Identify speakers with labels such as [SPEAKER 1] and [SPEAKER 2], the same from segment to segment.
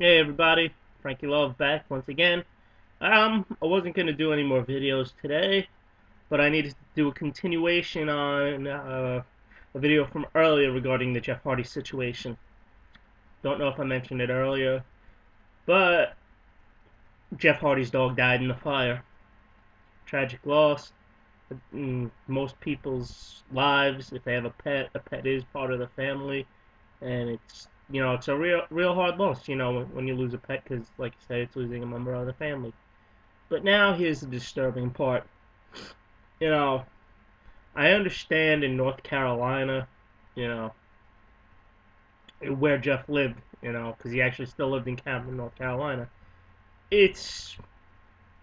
[SPEAKER 1] Hey everybody, Frankie Love back once again. I wasn't gonna do any more videos today, but I needed to do a continuation on a video from earlier regarding the Jeff Hardy situation. Don't know if I mentioned it earlier, but Jeff Hardy's dog died in the fire. Tragic loss. In most people's lives, if they have a pet is part of the family, and it's a real hard loss, when you lose a pet, because like you said, it's losing a member of the family. But now here's the disturbing part. You know, I understand in North Carolina, you know, where Jeff lived, because he actually still lived in Camden, North Carolina. It's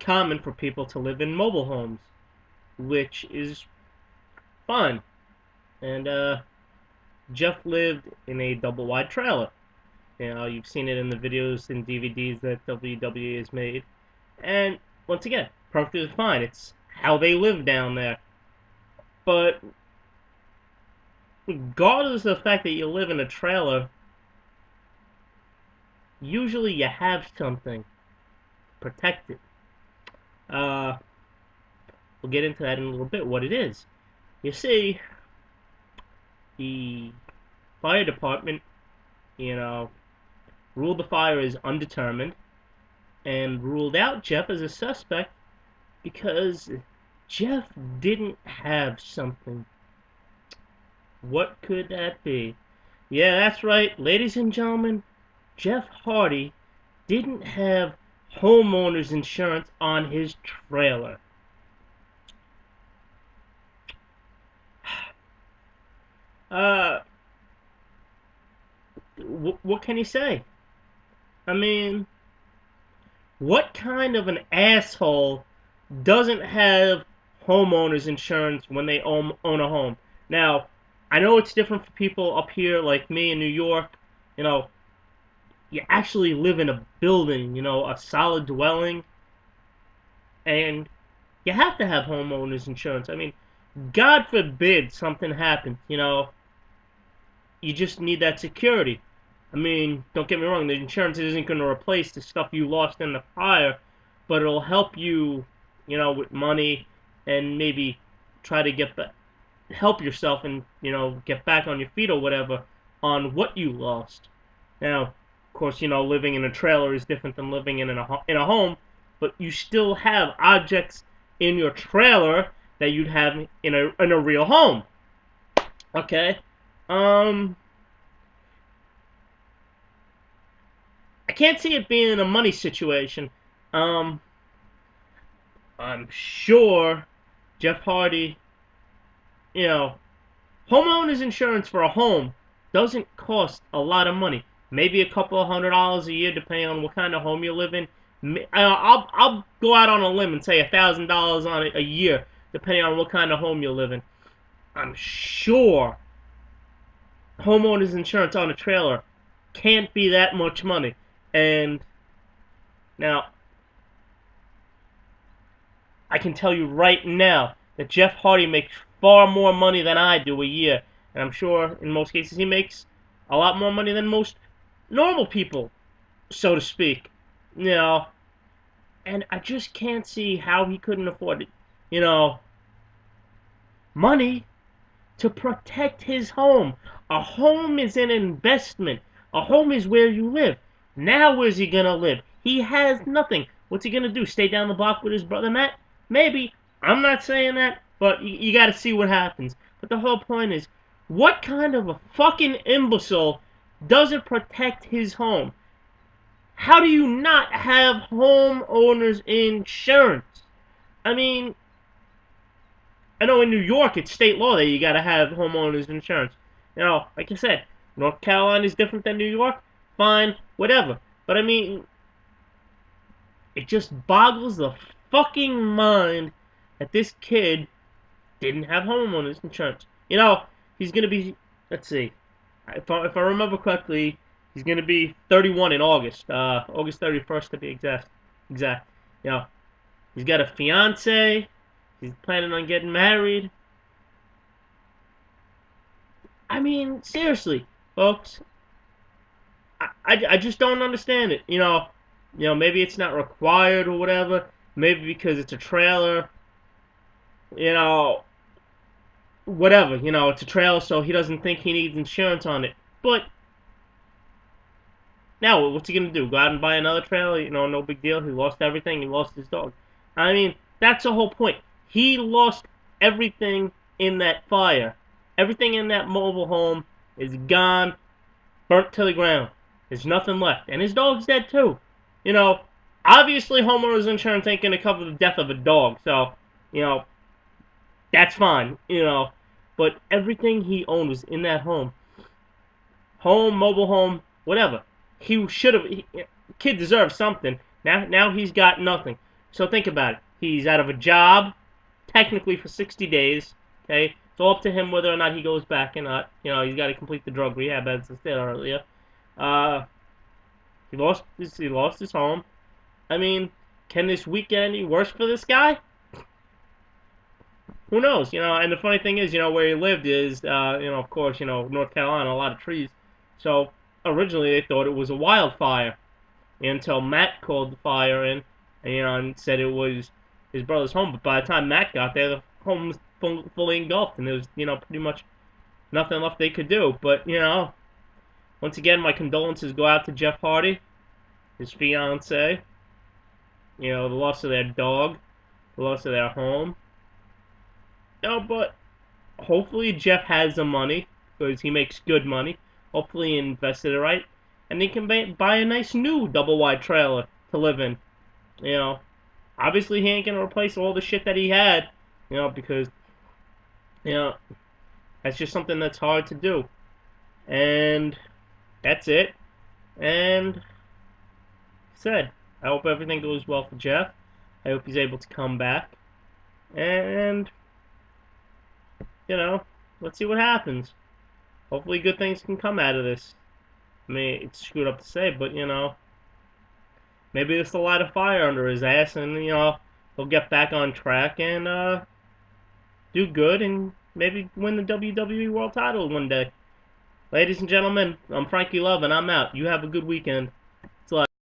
[SPEAKER 1] common for people to live in mobile homes, which is fine. And Jeff lived in a double wide trailer. You've seen it in the videos and DVDs that WWE has made. And once again, perfectly fine. It's how they live down there. But regardless of the fact that you live in a trailer, usually you have something protected. Uh, we'll get into that in a little bit, what it is. You see, the fire department, ruled the fire as undetermined and ruled out Jeff as a suspect because Jeff didn't have something. What could that be? Yeah, that's right, ladies and gentlemen. Jeff Hardy didn't have homeowner's insurance on his trailer. Uh, what can you say? I mean, what kind of an asshole doesn't have homeowner's insurance when they own a home? Now, I know it's different for people up here like me in New York. You know, you actually live in a building, a solid dwelling, and you have to have homeowners insurance. I mean, God forbid something happens, you just need that security. I mean, don't get me wrong, the insurance isn't going to replace the stuff you lost in the fire, but it'll help you, with money and maybe try to help yourself and, get back on your feet or whatever on what you lost. Now, of course, living in a trailer is different than living in a home, but you still have objects in your trailer that you'd have in a real home. Okay? I can't see it being a money situation. Um, I'm sure Jeff Hardy, you know, homeowners insurance for a home doesn't cost a lot of money. Maybe a couple of $100 a year, depending on what kind of home you live in. I'll go out on a limb and say $1,000 on it a year, depending on what kind of home you live in. I'm sure homeowners insurance on a trailer can't be that much money. And now, I can tell you right now that Jeff Hardy makes far more money than I do a year. And I'm sure in most cases he makes a lot more money than most normal people, so to speak. You know, and I just can't see how he couldn't afford it. Money to protect his home. A home is an investment. A home is where you live. Now where's he gonna live? He has nothing. What's he gonna do? Stay down the block with his brother Matt? Maybe. I'm not saying that, but you gotta see what happens. But the whole point is, what kind of a fucking imbecile doesn't protect his home? How do you not have homeowners insurance? I mean, I know in New York it's state law that you gotta have homeowners insurance. Like I said, North Carolina is different than New York. Fine, whatever. But I mean, it just boggles the fucking mind that this kid didn't have homeowners insurance. He's gonna be, let's see, if I remember correctly, he's gonna be 31 in August. August 31st to be exact. Exact. He's got a fiance. He's planning on getting married. I mean, seriously, folks. I just don't understand it. Maybe it's not required or whatever. Maybe because it's a trailer. You know, whatever. It's a trailer, so he doesn't think he needs insurance on it. But now, what's he gonna do? Go out and buy another trailer? No big deal. He lost everything. He lost his dog. I mean, that's the whole point. He lost everything in that fire. Everything in that mobile home is gone, burnt to the ground. There's nothing left, and his dog's dead too. You know, Obviously homeowners insurance ain't gonna cover the death of a dog, so you know that's fine. But everything he owned was in that home, mobile home, whatever. He should have. Kid deserves something. Now he's got nothing. So think about it. He's out of a job, technically for 60 days. Okay, it's all up to him whether or not he goes back or not. He's got to complete the drug rehab, as I said earlier. Uh, he lost his home. I mean, can this week get any worse for this guy? Who knows? And the funny thing is, where he lived is, of course, North Carolina, a lot of trees. So originally they thought it was a wildfire until Matt called the fire in, and said it was his brother's home. But by the time Matt got there, the home was fully engulfed, and there was, pretty much nothing left they could do. But, once again, my condolences go out to Jeff Hardy, his fiance, the loss of their dog, the loss of their home. But hopefully Jeff has the money, because he makes good money. Hopefully he invested it right, and he can buy a nice new double-wide trailer to live in. You know, Obviously he ain't gonna replace all the shit that he had, because you know that's just something that's hard to do. And that's it. And like I said, I hope everything goes well for Jeff. I hope he's able to come back. And let's see what happens. Hopefully good things can come out of this. I mean, it's screwed up to say, but maybe this will light a fire under his ass, and he'll get back on track and do good, and maybe win the WWE World Title one day. Ladies and gentlemen, I'm Frankie Love, and I'm out. You have a good weekend.